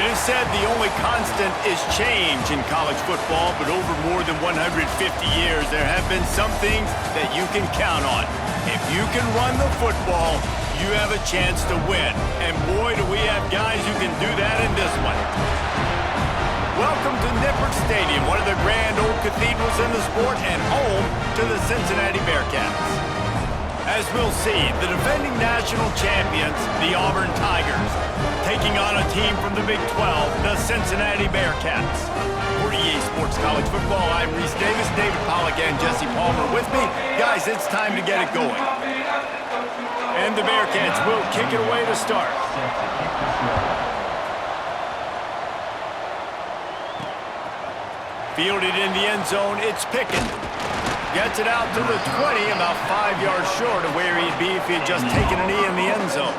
It is said the only constant is change in college football, but over more than 150 years, there have been some things that you can count on. If you can run the football, you have a chance to win. And boy, do we have guys who can do that in this one. Welcome to Nippert Stadium, one of the grand old cathedrals in the sport and home to the Cincinnati Bearcats. As we'll see, the defending national champions, the Auburn Tigers, taking on a team from the Big 12, the Cincinnati Bearcats. For EA Sports College Football, I'm Reese Davis, David Pollack, and Jesse Palmer with me. Guys, it's time to get it going. And the Bearcats will kick it away to start. Fielded in the end zone, it's Pickett. Gets it out to the 20, about 5 yards short of where he'd be if he had just taken a knee in the end zone.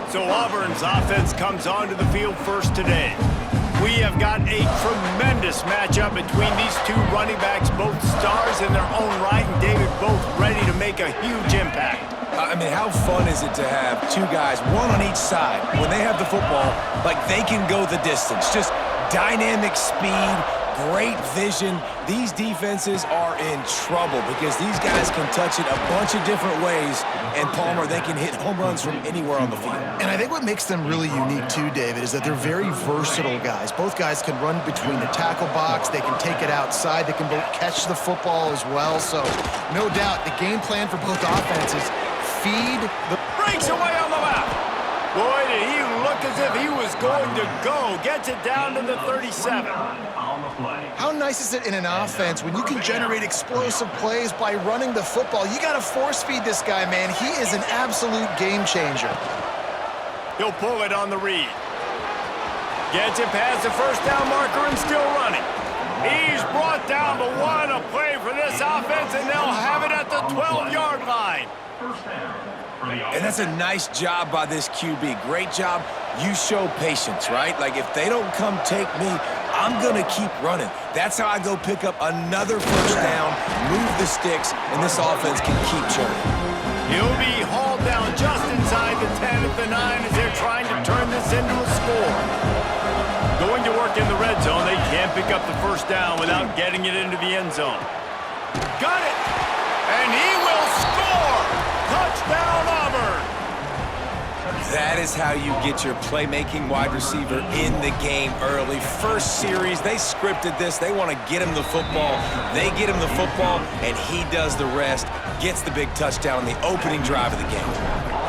So Auburn's offense comes onto the field first today. We have got a tremendous matchup between these two running backs, both stars in their own right, and David, both ready to make a huge impact. I mean, how fun is it to have two guys, one on each side, when they have the football, like they can go the distance. Just dynamic speed, great vision. These defenses are in trouble because these guys can touch it a bunch of different ways, and Palmer, they can hit home runs from anywhere on the field. And I think what makes them really unique too, David, is that they're very versatile guys. Both guys can run between the tackle box, they can take it outside, they can both catch the football as well. So no doubt the game plan for both offenses, feed the... Breaks away on the left. Boy, did he look as if he was going to go. Gets it down to the 37. How nice is it in an offense when you can generate explosive plays by running the football? You got to force feed this guy, man. He is an absolute game changer. He'll pull it on the read. Gets it past the first down marker and still running. He's brought down, but what a play for this offense, and they'll have it at the 12-yard line. And that's a nice job by this QB. Great job. You show patience, right? Like, if they don't come take me, I'm going to keep running. That's how I go pick up another first down, move the sticks, and this offense can keep churning. He'll be hauled down just inside the 10 at the 9 as they're trying to turn this into a score. Going to work in the red zone, they can't pick up the first down without getting it into the end zone. Got it! And he will score! Touchdown, Auburn! That is how you get your playmaking wide receiver in the game early. First series, they scripted this. They want to get him the football. They get him the football, and he does the rest. Gets the big touchdown on the opening drive of the game.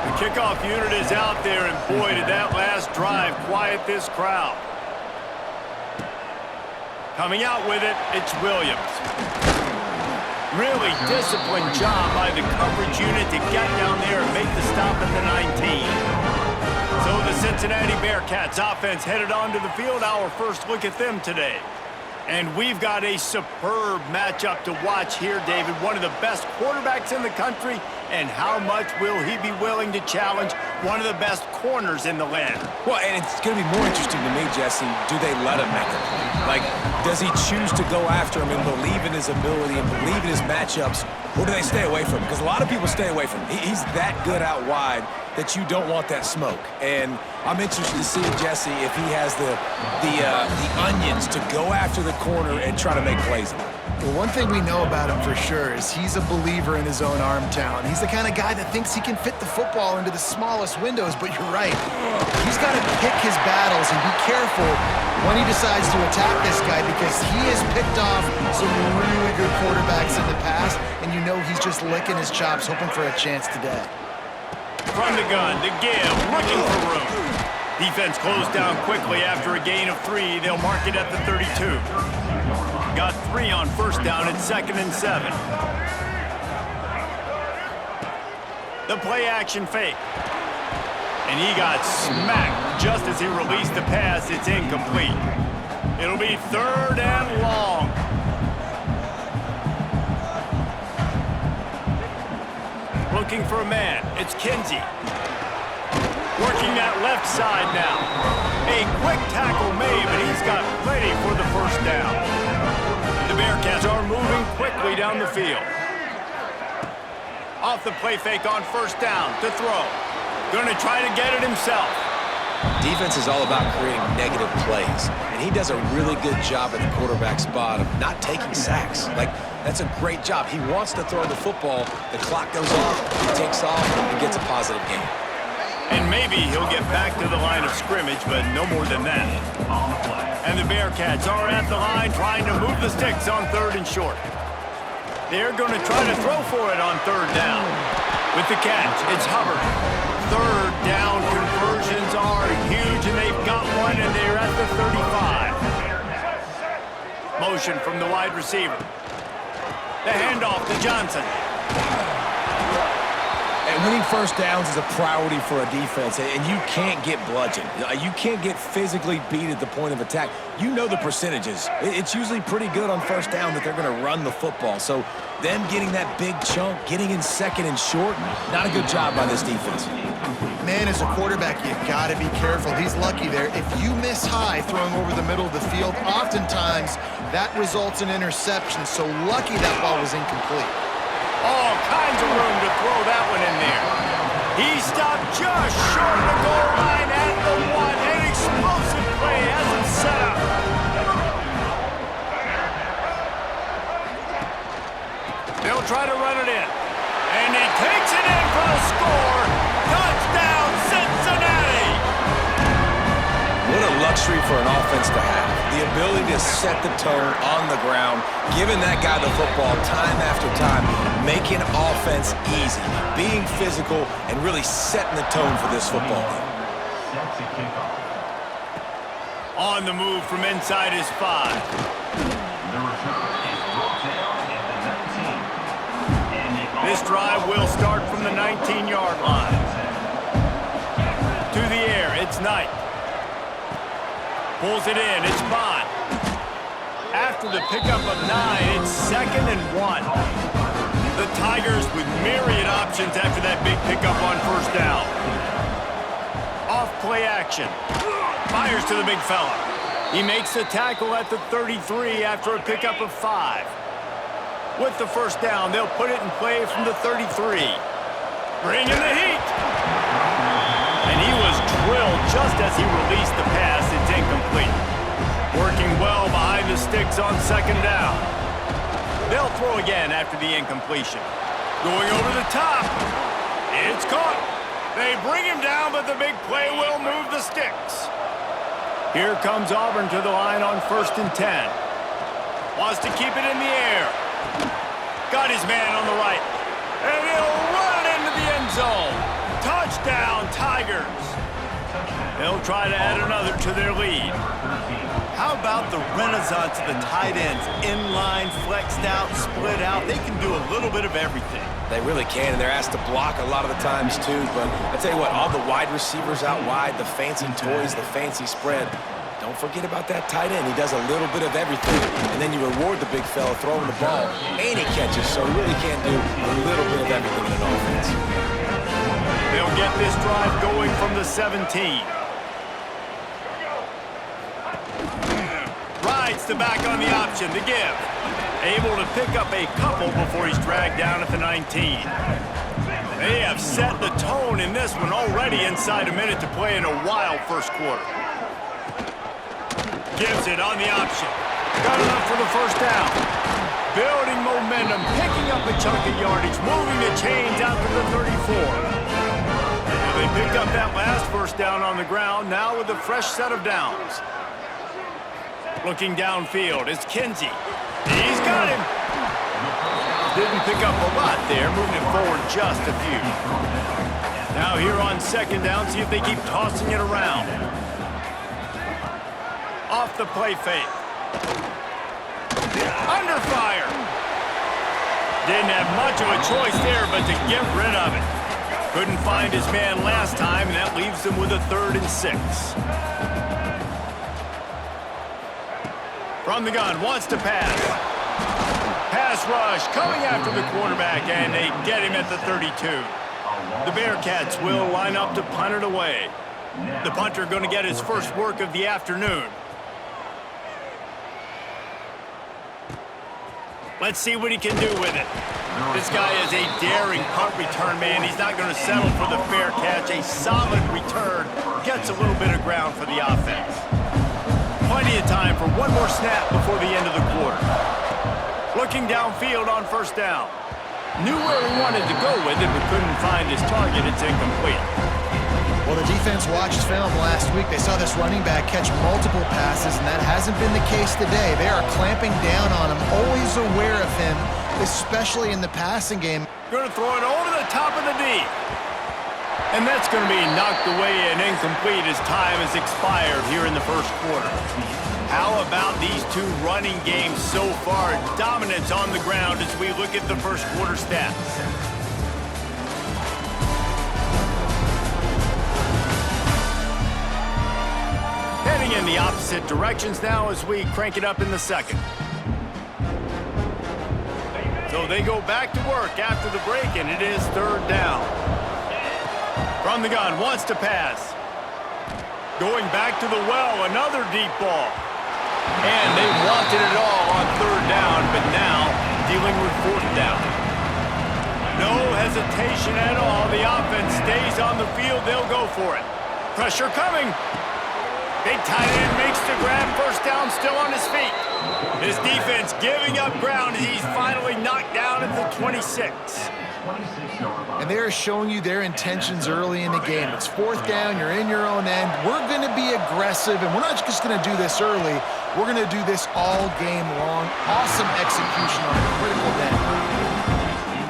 The kickoff unit is out there, and boy, did that last drive quiet this crowd. Coming out with it, it's Williams. Really disciplined job by the coverage unit to get down there and make the stop at the 19. So the Cincinnati Bearcats offense headed onto the field. Our first look at them today. And we've got a superb matchup to watch here, David. One of the best quarterbacks in the country. And how much will he be willing to challenge one of the best corners in the land? Well, and it's going to be more interesting to me, Jesse, do they let him make a play? Like, does he choose to go after him and believe in his ability and believe in his matchups, or do they stay away from him? Because a lot of people stay away from him. He's that good out wide that you don't want that smoke. And I'm interested to see, Jesse, if he has the onions to go after the corner and try to make plays on it. Well, one thing we know about him for sure is he's a believer in his own arm talent. He's the kind of guy that thinks he can fit the football into the smallest windows, but you're right. He's got to pick his battles and be careful when he decides to attack this guy because he has picked off some really good quarterbacks in the past, and you know he's just licking his chops, hoping for a chance today. From the gun, to give, looking for room. Defense closed down quickly after a gain of 3. They'll mark it at the 32. Got 3 on first down at 2nd and 7. The play action fake. And he got smacked just as he released the pass. It's incomplete. It'll be 3rd and long. Looking for a man. It's Kinsey. Working that left side now. A quick tackle made, but he's got plenty for the first down. The Bearcats are moving quickly down the field. Off the play fake on first down to throw. Going to try to get it himself. Defense is all about creating negative plays, and he does a really good job at the quarterback spot of not taking sacks. Like, that's a great job. He wants to throw the football. The clock goes off, he takes off, and gets a positive gain. And maybe he'll get back to the line of scrimmage, but no more than that. And the Bearcats are at the line trying to move the sticks on 3rd and short. They're going to try to throw for it on 3rd down. With the catch, it's Hubbard. 3rd down conversions are huge, and they've got one, and they're at the 35. Motion from the wide receiver. The handoff to Johnson. And winning first downs is a priority for a defense, and you can't get bludgeoned. You can't get physically beat at the point of attack. You know the percentages. It's usually pretty good on first down that they're going to run the football. So them getting that big chunk, getting in 2nd and short, not a good job by this defense. Man, as a quarterback, you got to be careful. He's lucky there. If you miss high throwing over the middle of the field, oftentimes that results in interception. So lucky that ball was incomplete. All kinds of room to throw that one in there. He stopped just short of the goal line at the 1. An explosive play has him set up. They'll try to run it in. And he takes it in for the score. Touchdown, Cincinnati! What a luxury for an offense to have. The ability to set the tone on the ground, giving that guy the football time after time, making offense easy, being physical, and really setting the tone for this football game. On the move from inside his 5. This drive will start from the 19-yard line. To the air, it's Knight. Pulls it in, it's Bond. After the pickup of 9, it's 2nd and 1. The Tigers with myriad options after that big pickup on 1st down. Off play action. Fires to the big fella. He makes the tackle at the 33 after a pickup of 5. With the 1st down, they'll put it in play from the 33. Bring in the heat. And he was drilled just as he released the pass. It's incomplete. Working well behind the sticks on 2nd down. They'll throw again after the incompletion. Going over the top. It's caught. They bring him down, but the big play will move the sticks. Here comes Auburn to the line on 1st and 10. Wants to keep it in the air. Got his man on the right. And he'll run it into the end zone. Touchdown, Tigers. They'll try to add another to their lead. How about the renaissance of the tight ends? Inline, flexed out, split out. They can do a little bit of everything. They really can, and they're asked to block a lot of the times, too. But I tell you what, all the wide receivers out wide, the fancy toys, the fancy spread, don't forget about that tight end. He does a little bit of everything, and then you reward the big fella throwing the ball, and he catches, so he really can do a little bit of everything in an offense. They'll get this drive going from the 17. Rides the back on the option to give. Able to pick up a couple before he's dragged down at the 19. They have set the tone in this one already inside a minute to play in a wild 1st quarter. Gives it on the option. Got enough for the 1st down. Building momentum, picking up a chunk of yardage, moving the chains out to the 34. They picked up that last 1st down on the ground, now with a fresh set of downs. Looking downfield, it's Kinsey. He's got him. Didn't pick up a lot there, moving it forward just a few. Now here on 2nd down, see if they keep tossing it around. Off the play fake. Under fire. Didn't have much of a choice there, but to get rid of it. Couldn't find his man last time, and that leaves him with a 3rd and 6. From the gun, wants to pass. Pass rush coming after the quarterback, and they get him at the 32. The Bearcats will line up to punt it away. The punter going to get his first work of the afternoon. Let's see what he can do with it. This guy is a daring punt return man. He's not going to settle for the fair catch. A solid return gets a little bit of ground for the offense. Plenty of time for one more snap before the end of the quarter. Looking downfield on first down. Knew where he wanted to go with it, but couldn't find his target. It's incomplete. Well, the defense watched film last week. They saw this running back catch multiple passes, and that hasn't been the case today. They are clamping down on him, always aware of him, especially in the passing game. Going to throw it over the top of the knee. And that's going to be knocked away and incomplete as time has expired here in the first quarter. How about these two running games so far? Dominance on the ground as we look at the first quarter stats. Heading in the opposite directions now as we crank it up in the second. So they go back to work after the break, and it is third down. From the gun, wants to pass. Going back to the well, another deep ball. And they wanted it all on third down, but now dealing with fourth down. No hesitation at all. The offense stays on the field. They'll go for it. Pressure coming. Big tight end makes the grab. First down, still on his feet. His defense giving up ground as he's finally knocked down at the 26. And they're showing you their intentions early in the game. It's fourth down, you're in your own end. We're going to be aggressive, and we're not just going to do this early. We're going to do this all game long. Awesome execution on a critical down.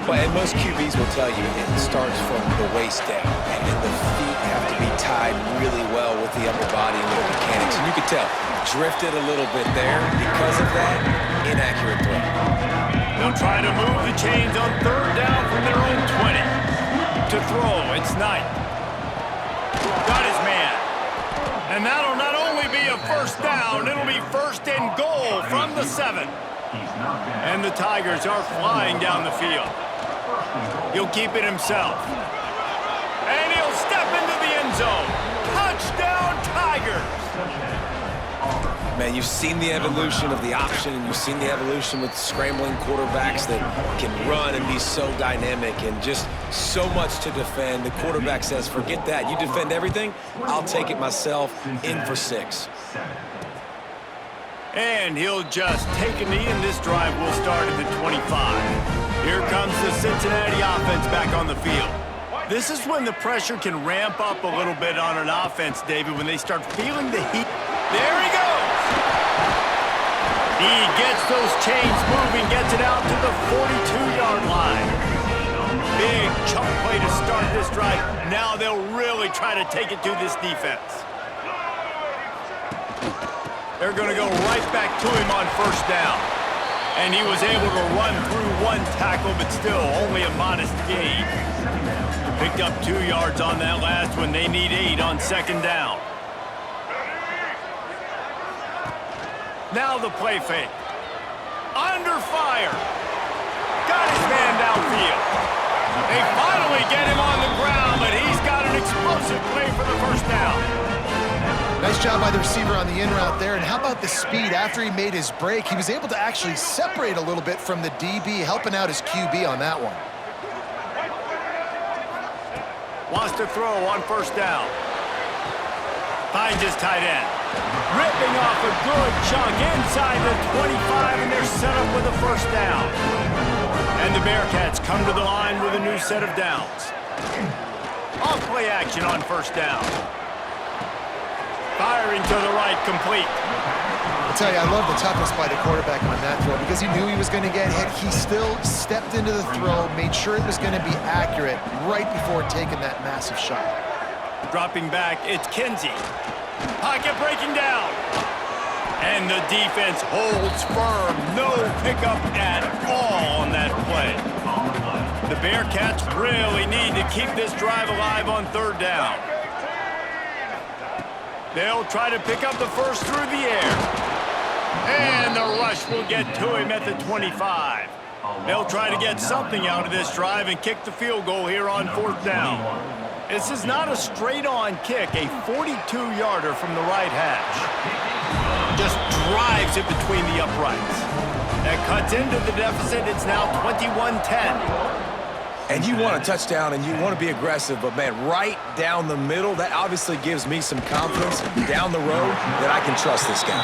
Well, and most QBs will tell you it starts from the waist down, and then the feet have to be tied really well with the upper body and with the mechanics. And you can tell, drifted a little bit there. Because of that, inaccurate throw. They'll try to move the chains on third down from their own 20. To throw, it's Knight. Got his man. And that'll not only be a first down, it'll be first and goal from the 7. And the Tigers are flying down the field. He'll keep it himself. And he'll step into the end zone. Touchdown, Tigers! Man, you've seen the evolution of the option, and you've seen the evolution with scrambling quarterbacks that can run and be so dynamic and just so much to defend. The quarterback says, forget that. You defend everything, I'll take it myself. In for 6. And he'll just take a knee, and this drive will start at the 25. Here comes the Cincinnati offense back on the field. This is when the pressure can ramp up a little bit on an offense, David, when they start feeling the heat. There he goes! He gets those chains moving, gets it out to the 42-yard line. Big chunk play to start this drive. Now they'll really try to take it to this defense. They're going to go right back to him on first down. And he was able to run through one tackle, but still only a modest gain. Picked up 2 yards on that last one. They need 8 on second down. Now the play fake. Under fire. Got his man downfield. They finally get him on the ground, but he's got an explosive play for the first down. Nice job by the receiver on the in route there. And how about the speed? After he made his break, he was able to actually separate a little bit from the DB, helping out his QB on that one. Wants to throw on first down. Finds his tight end. Ripping off a good chunk inside the 25, and they're set up with a first down. And the Bearcats come to the line with a new set of downs. Off play action on first down. Firing to the right, complete. I'll tell you, I love the toughness by the quarterback on that throw because he knew he was going to get hit. He still stepped into the throw, made sure it was going to be accurate right before taking that massive shot. Dropping back, it's Kinsey. Pocket breaking down. And the defense holds firm. No pickup at all on that play. The Bearcats really need to keep this drive alive on third down. They'll try to pick up the first through the air. And the rush will get to him at the 25. They'll try to get something out of this drive and kick the field goal here on fourth down. This is not a straight-on kick, a 42-yarder from the right hash. Just drives it between the uprights. That cuts into the deficit. It's now 21-10. And you want a touchdown and you want to be aggressive, but, man, right down the middle, that obviously gives me some confidence down the road that I can trust this guy.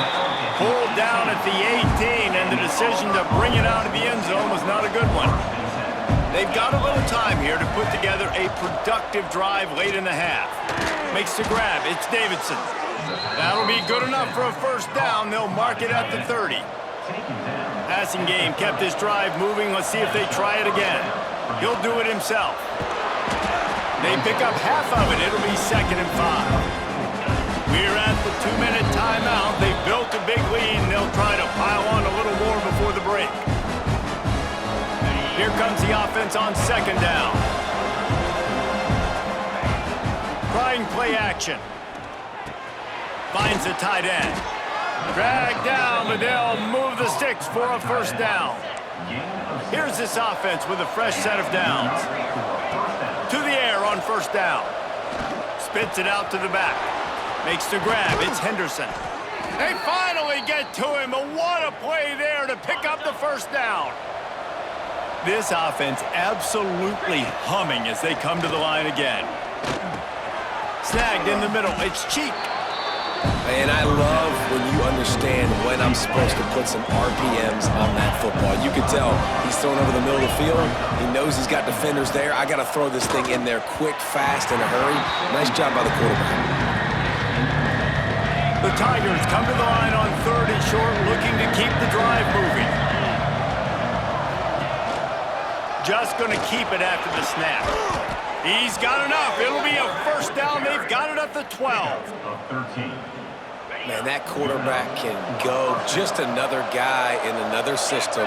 Pulled down at the 18, and the decision to bring it out of the end zone was not a good one. They've got a little time here to put together a productive drive late in the half. Makes the grab. It's Davidson. That'll be good enough for a first down. They'll mark it at the 30. Passing game kept this drive moving. Let's see if they try it again. He'll do it himself. They pick up half of it. It'll be 2nd and 5. We're at the 2-minute timeout. They've built a big lead, and they'll try to pile on a little more before the break. Here comes the offense on 2nd down. Trying play action. Finds the tight end. Dragged down, but they'll move the sticks for a first down. Here's this offense with a fresh set of downs. To the air on first down. Spits it out to the back. Makes the grab. It's Henderson. They finally get to him, but what a play there to pick up the first down. This offense absolutely humming as they come to the line again. Snagged in the middle. It's Cheek. And I love when you understand when I'm supposed to put some RPMs on that football. You can tell he's throwing over the middle of the field. He knows he's got defenders there. I got to throw this thing in there quick, fast, in a hurry. Nice job by the quarterback. The Tigers come to the line on 3rd and short, looking to keep the drive moving. Just going to keep it after the snap. He's got enough. It'll be a first down. They've got it at the 12. Man, that quarterback can go. Just another guy in another system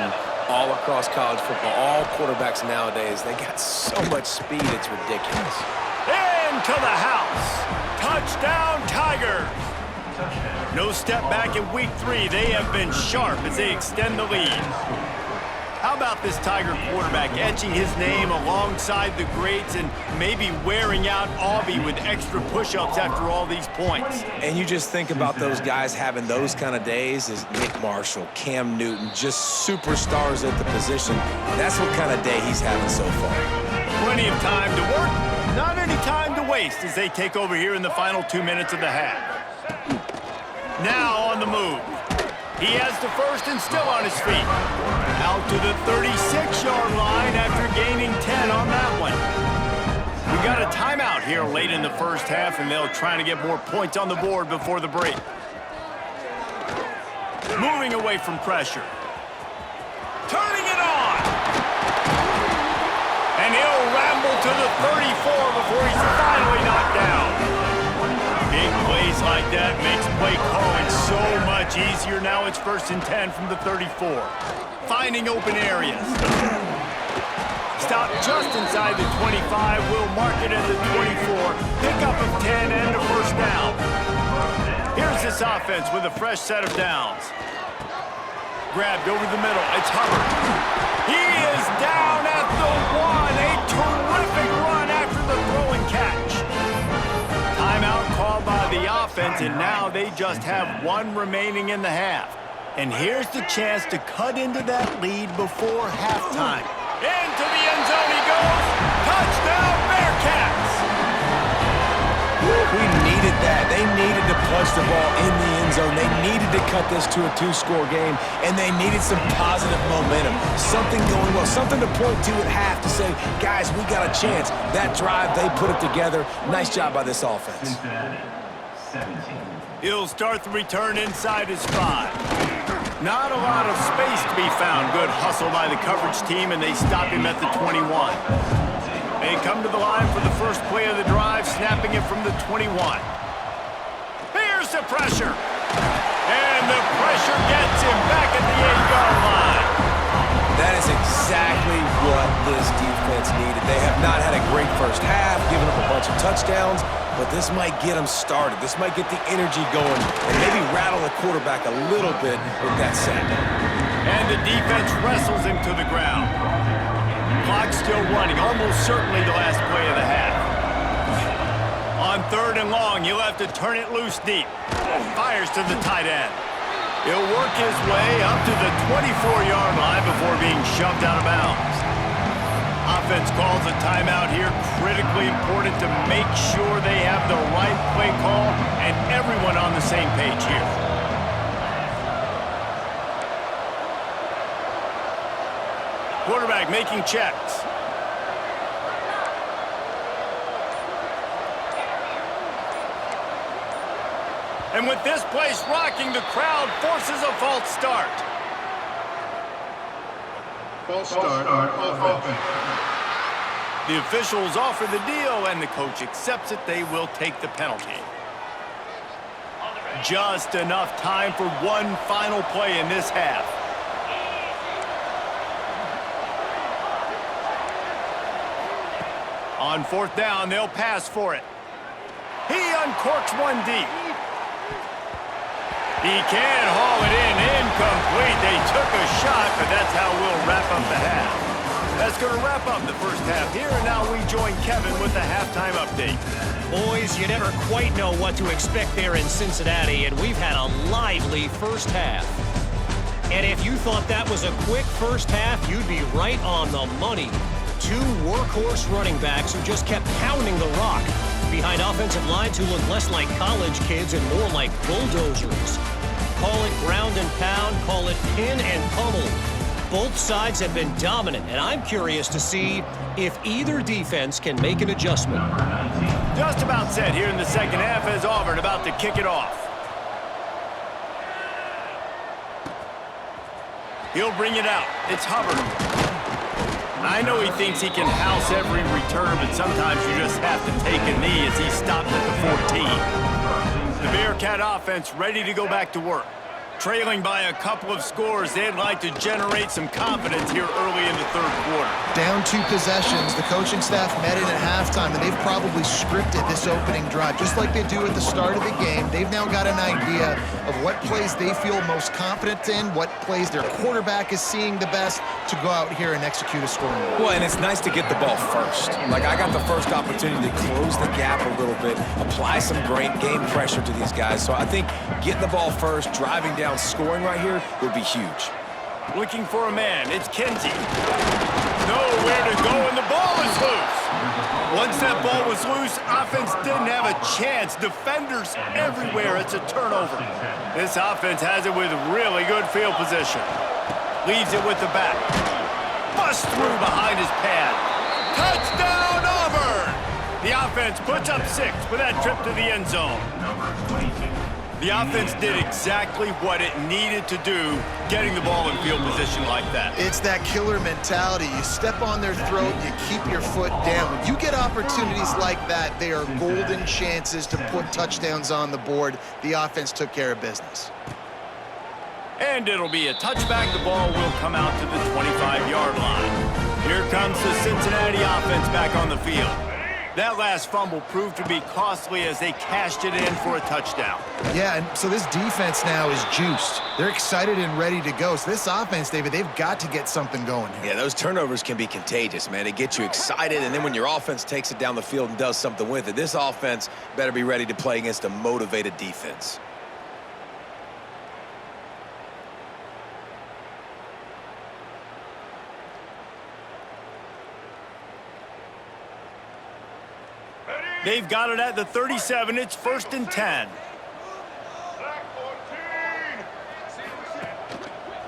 all across college football. All quarterbacks nowadays, they got so much speed, it's ridiculous. Into the house. Touchdown, Tigers. No step back in week 3. They have been sharp as they extend the lead. How about this Tiger quarterback etching his name alongside the greats and maybe wearing out Auburn with extra push-ups after all these points? And you just think about those guys having those kind of days as Nick Marshall, Cam Newton, just superstars at the position. That's what kind of day he's having so far. Plenty of time to work, not any time to waste as they take over here in the final 2 minutes of the half. Now on the move. He has the first and still on his feet. Out to the 36-yard line after gaining 10 on that one. We got a timeout here late in the first half, and they'll try to get more points on the board before the break. Moving away from pressure. Turning it on. And he'll ramble to the 34 before he's finally knocked down. Big plays like that makes play calling so much easier. Now it's 1st and 10 from the 34. Finding open areas. Stop just inside the 25. We'll mark it at the 24. Pickup of 10 and a first down. Here's this offense with a fresh set of downs. Grabbed over the middle. It's Hubbard. He is down at the 1. A terrific run after the throw and catch. Timeout called by the offense, and now they just have 1 remaining in the half. And here's the chance to cut into that lead before halftime. Into the end zone he goes. Touchdown, Bearcats! We needed that. They needed to punch the ball in the end zone. They needed to cut this to a 2-score game, and they needed some positive momentum. Something going well, something to point to at half to say, guys, we got a chance. That drive, they put it together. Nice job by this offense. He'll start the return inside his 5. Not a lot of space to be found. Good hustle by the coverage team, and they stop him at the 21. They come to the line for the first play of the drive, snapping it from the 21. Here's the pressure. And the pressure gets him back at the 8-yard line. That is exactly what this defense needed. They have not had a great first half, giving up a bunch of touchdowns, but this might get them started. This might get the energy going and maybe rattle the quarterback a little bit with that sack. And the defense wrestles him to the ground. Clock still running, almost certainly the last play of the half. On 3rd and long, you'll have to turn it loose deep. Fires to the tight end. He'll work his way up to the 24-yard line before being shoved out of bounds. Offense calls a timeout here. Critically important to make sure they have the right play call and everyone on the same page here. Quarterback making checks. And with this place rocking, the crowd forces a false start. False start on offense. The officials offer the deal, and the coach accepts it. They will take the penalty. Just enough time for one final play in this half. On fourth down, they'll pass for it. He uncorks one deep. He can haul it in, incomplete. They took a shot, but that's how we'll wrap up the half. That's going to wrap up the first half here, and now we join Kevin with the halftime update. Boys, you never quite know what to expect there in Cincinnati, and we've had a lively first half. And if you thought that was a quick first half, you'd be right on the money. Two workhorse running backs who just kept pounding the rock behind offensive lines who look less like college kids and more like bulldozers. Call it ground and pound, call it pin and pummel. Both sides have been dominant, and I'm curious to see if either defense can make an adjustment. Just about set here in the second half as Auburn about to kick it off. He'll bring it out. It's Hubbard. I know he thinks he can house every return, but sometimes you just have to take a knee as he stopped at the 14. The Bearcat offense ready to go back to work. Trailing by a couple of scores, they'd like to generate some confidence here early in the third quarter. Down 2 possessions, the coaching staff met in at halftime, and they've probably scripted this opening drive. Just like they do at the start of the game, they've now got an idea of what plays they feel most confident in, what plays their quarterback is seeing the best to go out here and execute a scoring drive. Well, and it's nice to get the ball first. Like, I got the first opportunity to close the gap a little bit, apply some great game pressure to these guys. So I think getting the ball first, driving down, scoring right here would be huge. Looking for a man, it's Kenzie. Nowhere to go, and the ball is loose. Once that ball was loose, offense didn't have a chance. Defenders everywhere, it's a turnover. This offense has it with really good field position. Leaves it with the back. Bust through behind his pad. Touchdown, Auburn! The offense puts up 6 with that trip to the end zone. The offense did exactly what it needed to do, getting the ball in field position like that. It's that killer mentality. You step on their throat, you keep your foot down. When you get opportunities like that, they are golden chances to put touchdowns on the board. The offense took care of business. And it'll be a touchback. The ball will come out to the 25-yard line. Here comes the Cincinnati offense back on the field. That last fumble proved to be costly as they cashed it in for a touchdown. Yeah, and so this defense now is juiced. They're excited and ready to go. So this offense, David, they've got to get something going here. Yeah, those turnovers can be contagious, man. It gets you excited, and then when your offense takes it down the field and does something with it, this offense better be ready to play against a motivated defense. They've got it at the 37. It's 1st and 10.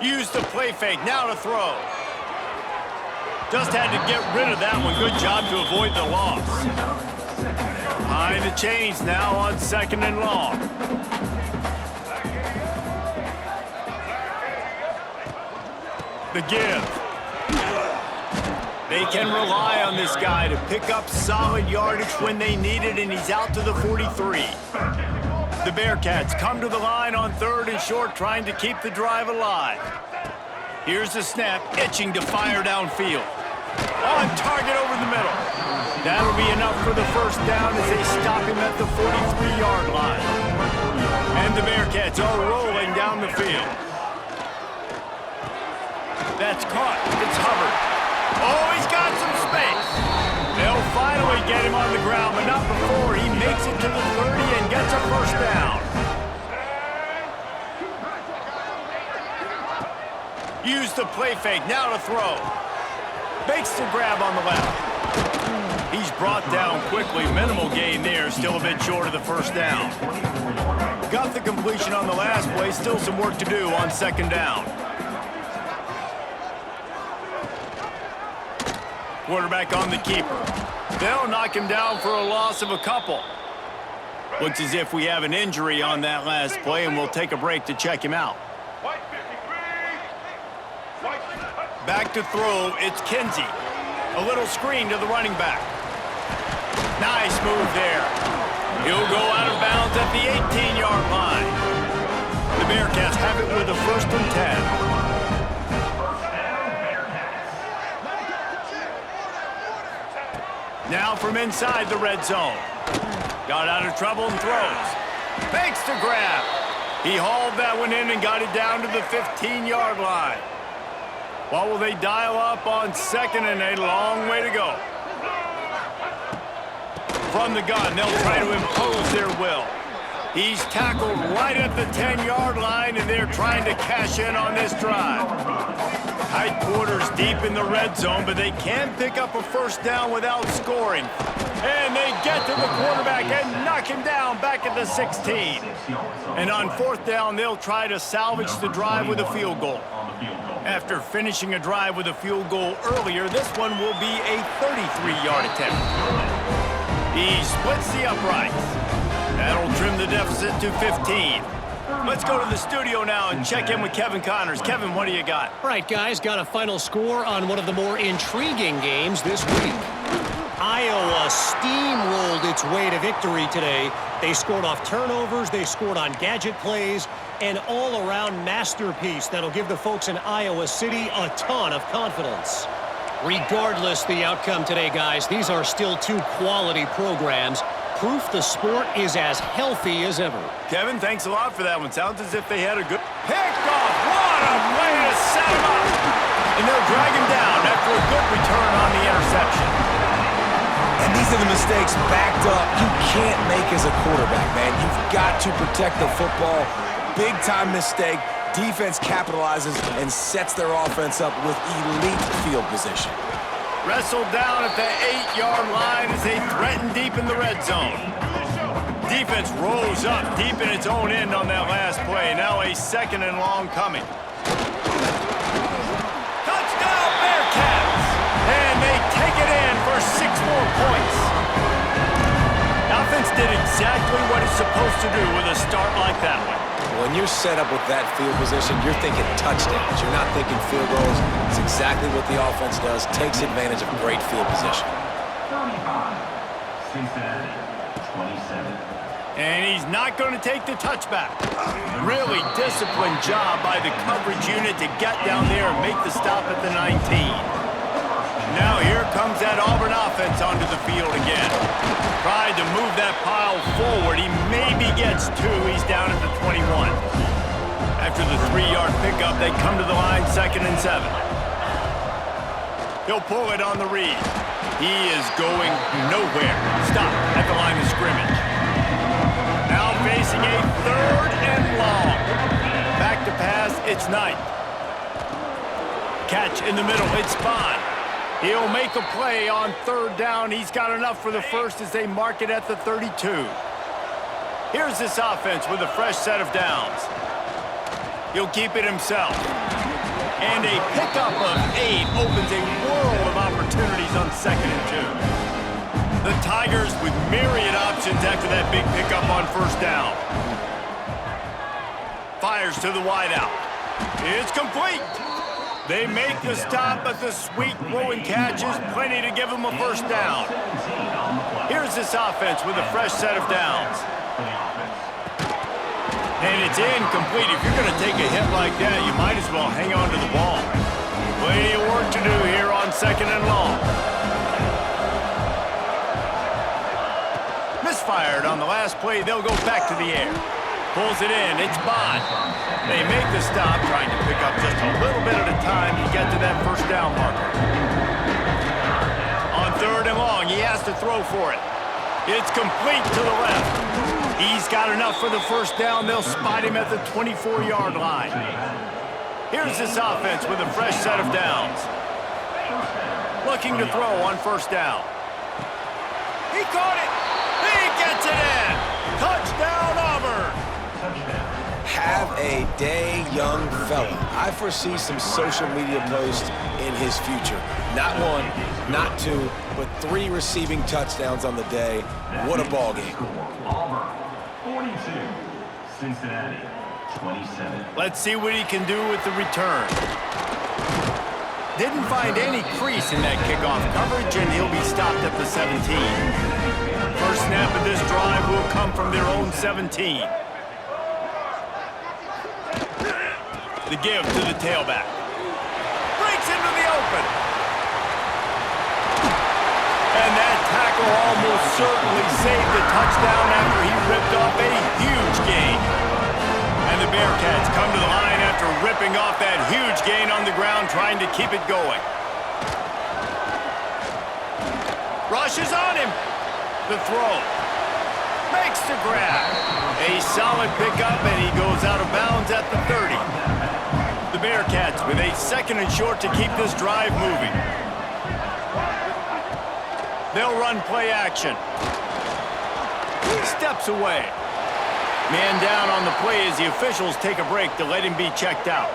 Use the play fake. Now to throw. Just had to get rid of that one. Good job to avoid the loss. Behind the chains now on 2nd and long. The give. They can rely on this guy to pick up solid yardage when they need it, and he's out to the 43. The Bearcats come to the line on 3rd and short, trying to keep the drive alive. Here's the snap, itching to fire downfield. On target over the middle. That'll be enough for the first down as they stop him at the 43-yard line. And the Bearcats are rolling down the field. That's caught. It's Hubbard. Oh, he's got some space. They'll finally get him on the ground, but not before he makes it to the 30 and gets a first down. Use the play fake, now to throw. Makes the grab on the left. He's brought down quickly. Minimal gain there, still a bit short of the first down. Got the completion on the last play, still some work to do on second down. Quarterback on the keeper. They'll knock him down for a loss of a couple. Looks as if we have an injury on that last play, and we'll take a break to check him out. Back to throw, it's Kinsey. A little screen to the running back. Nice move there. He'll go out of bounds at the 18-yard line. The Bearcats have it with a 1st and 10. Now from inside the red zone. Got out of trouble and throws. Makes the grab. He hauled that one in and got it down to the 15-yard line. What will they dial up on 2nd and 8? Long way to go. From the gun, they'll try to impose their will. He's tackled right at the 10-yard line, and they're trying to cash in on this drive. Tight quarters deep in the red zone, but they can pick up a 1st down without scoring. And they get to the quarterback and knock him down back at the 16. And on 4th down, they'll try to salvage the drive with a field goal. After finishing a drive with a field goal earlier, this one will be a 33-yard attempt. He splits the uprights. That'll trim the deficit to 15. Let's go to the studio now and check in with Kevin Connors. Kevin, what do you got? All right, guys, got a final score on one of the more intriguing games this week. Iowa steamrolled its way to victory today. They scored off turnovers, they scored on gadget plays, an all-around masterpiece that'll give the folks in Iowa City a ton of confidence. Regardless the outcome today, guys, these are still 2 quality programs. Proof the sport is as healthy as ever. Kevin, thanks a lot for that one. Sounds as if they had a good picked off. What a way to set him up. And they'll drag him down after a good return on the interception. And these are the mistakes backed up you can't make as a quarterback, man. You've got to protect the football. Big-time mistake. Defense capitalizes and sets their offense up with elite field position. Wrestled down at the 8-yard line as they threaten deep in the red zone. Defense rose up deep in its own end on that last play. Now a 2nd and long coming. Touchdown Bearcats! And they take it in for 6 more points. Offense did exactly what it's supposed to do with a start like that one. When you're set up with that field position, you're thinking touchdowns. You're not thinking field goals. It's exactly what the offense does. Takes advantage of great field position. And he's not going to take the touchback. Really disciplined job by the coverage unit to get down there and make the stop at the 19. Now here comes that Auburn offense onto the field again. Tried to move that pile forward. He maybe gets 2. He's down at the 21. After the 3-yard pickup, they come to the line 2nd and 7. He'll pull it on the read. He is going nowhere. Stop at the line of scrimmage. Now facing a 3rd and long. Back to pass, it's Knight. Catch in the middle, it's Bond. He'll make a play on 3rd down. He's got enough for the 1st as they mark it at the 32. Here's this offense with a fresh set of downs. He'll keep it himself. And a pickup of 8 opens a world of opportunities on 2nd and 2. The Tigers with myriad options after that big pickup on 1st down. Fires to the wideout. It's complete. They make the stop, but the sweet throwing catch is plenty to give them a 1st down. Here's this offense with a fresh set of downs. And it's incomplete. If you're going to take a hit like that, you might as well hang on to the ball. Plenty of work to do here on 2nd and long. Misfired on the last play. They'll go back to the air. Pulls it in. It's Bond. They make the stop, trying to pick up just a little bit at a time to get to that 1st down marker. On 3rd and long, he has to throw for it. It's complete to the left. He's got enough for the 1st down. They'll spot him at the 24-yard line. Here's this offense with a fresh set of downs. Looking to throw on first down. He caught it. He gets it in. Touchdown, Auburn. Have a day, young fella. I foresee some social media posts in his future. Not one, not two, but 3 receiving touchdowns on the day. What a ball game. Auburn, 42. Cincinnati, 27. Let's see what he can do with the return. Didn't find any crease in that kickoff coverage, and he'll be stopped at the 17. First snap of this drive will come from their own 17. The give to the tailback. Breaks into the open. And that tackle almost certainly saved the touchdown after he ripped off a huge gain. And the Bearcats come to the line after ripping off that huge gain on the ground, trying to keep it going. Rushes on him. The throw. Makes the grab. A solid pickup, and he goes out of bounds at the 30. The Bearcats with a 2nd and short to keep this drive moving. They'll run play action. Steps away. Man down on the play as the officials take a break to let him be checked out.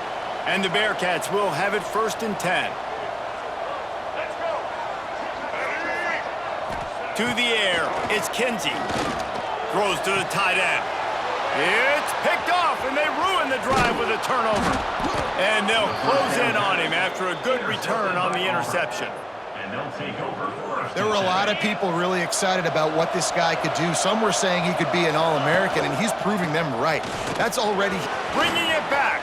And the Bearcats will have it 1st and 10. To the air, it's Kinsey. Throws to the tight end. It's picked off, and they ruin the drive with a turnover. And they'll close in on him after a good return on the interception. And they'll take over. There were a lot of people really excited about what this guy could do. Some were saying he could be an All-American, and he's proving them right. That's already Bringing it back.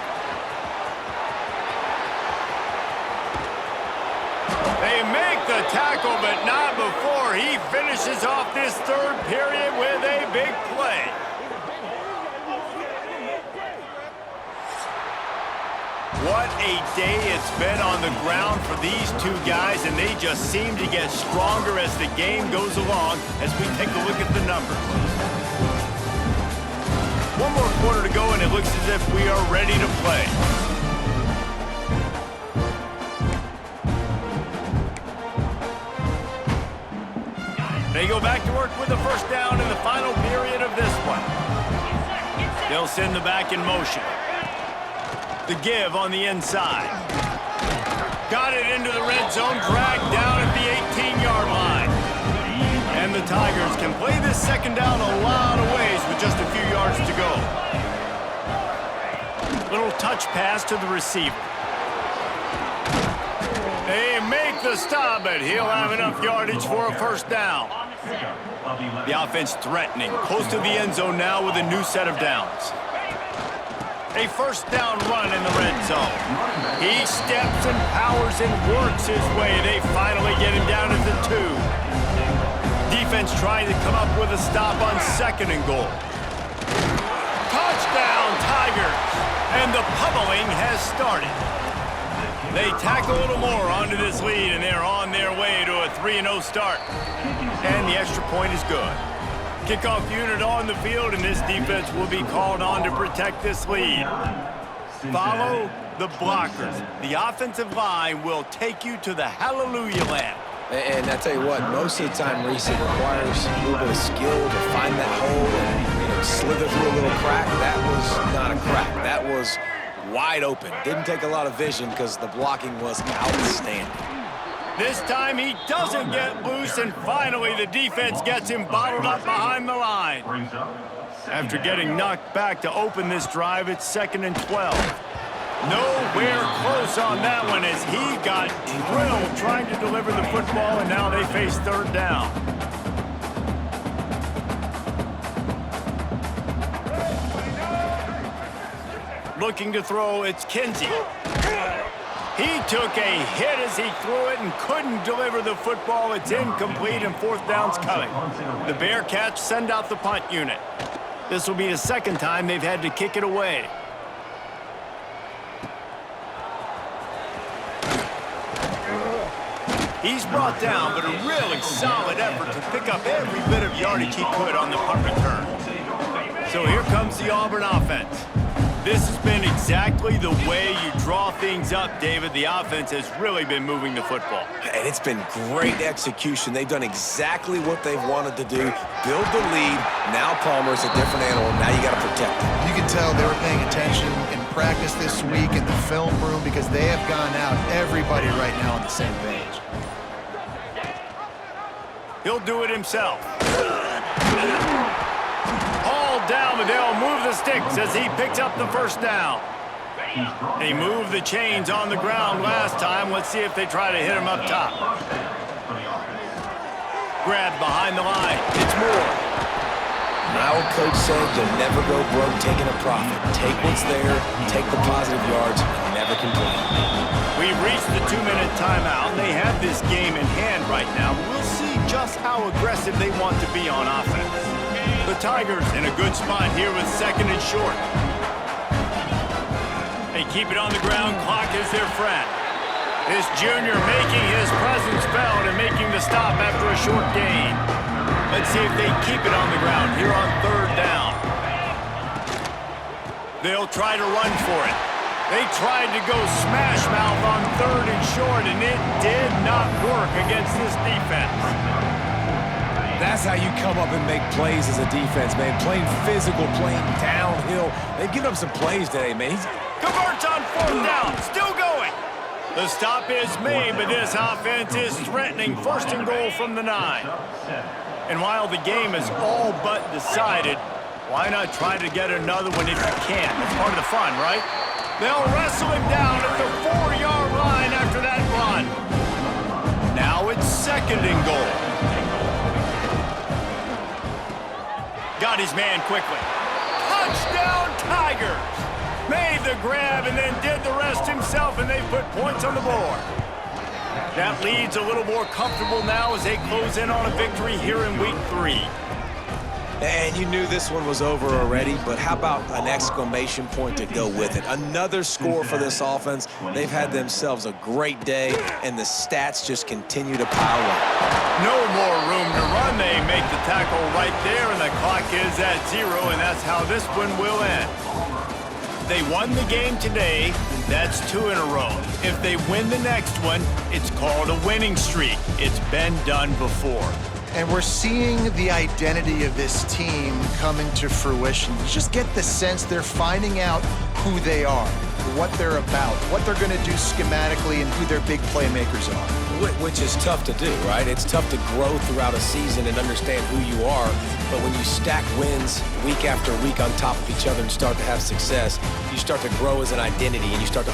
They make the tackle, but not before he finishes off this 3rd period with a big play. What a day it's been on the ground for these 2 guys, and they just seem to get stronger as the game goes along as we take a look at the numbers. 1 more quarter to go, and it looks as if we are ready to play. They go back to work with the first down in the final period of this one. They'll send the back in motion. The give on the inside. Got it into the red zone, dragged down at the 18-yard line. And the Tigers can play this 2nd down a lot of ways with just a few yards to go. Little touch pass to the receiver. They make the stop, but he'll have enough yardage for a 1st down. The offense threatening, close to the end zone now with a new set of downs. A 1st down run in the red zone. He steps and powers and works his way. They finally get him down at the 2. Defense trying to come up with a stop on 2nd and goal. Touchdown, Tigers! And the pummeling has started. They tack a little more onto this lead, and they're on their way to a 3-0 start. And the extra point is good. Kickoff unit on the field, and this defense will be called on to protect this lead. Follow the blockers. The offensive line will take you to the hallelujah land. And I tell you what, most of the time, Reese, it requires a little bit of skill to find that hole and slither through a little crack. That was not a crack. That was wide open. Didn't take a lot of vision because the blocking was outstanding. This time he doesn't get loose, and finally the defense gets him bottled up behind the line. After getting knocked back to open this drive, it's 2nd and 12. Nowhere close on that one as he got drilled trying to deliver the football, and now they face 3rd down. Looking to throw, it's Kinsey. He took a hit as he threw it and couldn't deliver the football. It's incomplete, and 4th down's coming. The Bearcats send out the punt unit. This will be the 2nd time they've had to kick it away. He's brought down, but a really solid effort to pick up every bit of yardage he could on the punt return. So here comes the Auburn offense. This has been exactly the way you draw things up, David. The offense has really been moving the football. And it's been great execution. They've done exactly what they've wanted to do. Build the lead. Now Palmer's a different animal. Now you got to protect him. You can tell they were paying attention in practice this week in the film room because they have gone out, everybody right now on the same page. He'll do it himself. Hauled down, but they'll move the sticks as he picks up the first down. They moved the chains on the ground last time. Let's see if they try to hit him up top. Grab behind the line. It's Moore. My old coach said you'll never go broke taking a profit. Take what's there, take the positive yards, and never complain. We've reached the 2-minute timeout. They have this game in hand right now. We'll see just how aggressive they want to be on offense. The Tigers in a good spot here with 2nd and short. They keep it on the ground. Clock is their friend. This junior making his presence felt and making the stop after a short gain. Let's see if they keep it on the ground here on 3rd down. They'll try to run for it. They tried to go smash mouth on 3rd and short, and it did not work against this defense. That's how you come up and make plays as a defense, man. Playing physical, playing downhill. They've given up some plays today, man. Converts on 4th down, still going. The stop is made, but this offense is threatening 1st and goal from the 9. And while the game is all but decided, why not try to get another one if you can? That's part of the fun, right? They'll wrestle him down at the 4-yard line after that run. Now it's 2nd and goal. Got his man quickly. Touchdown, Tigers! Made the grab and then did the rest himself, and they put points on the board. That lead's a little more comfortable now as they close in on a victory here in week 3. And you knew this one was over already, but how about an exclamation point to go with it? Another score for this offense. They've had themselves a great day, and the stats just continue to pile up. No more room to run. They make the tackle right there, and the clock is at 0, and that's how this one will end. They won the game today, that's 2 in a row. If they win the next one, it's called a winning streak. It's been done before. And we're seeing the identity of this team come into fruition. You just get the sense they're finding out who they are, what they're about, what they're going to do schematically, and who their big playmakers are. Which is tough to do, right? It's tough to grow throughout a season and understand who you are. But when you stack wins week after week on top of each other and start to have success, you start to grow as an identity and you start to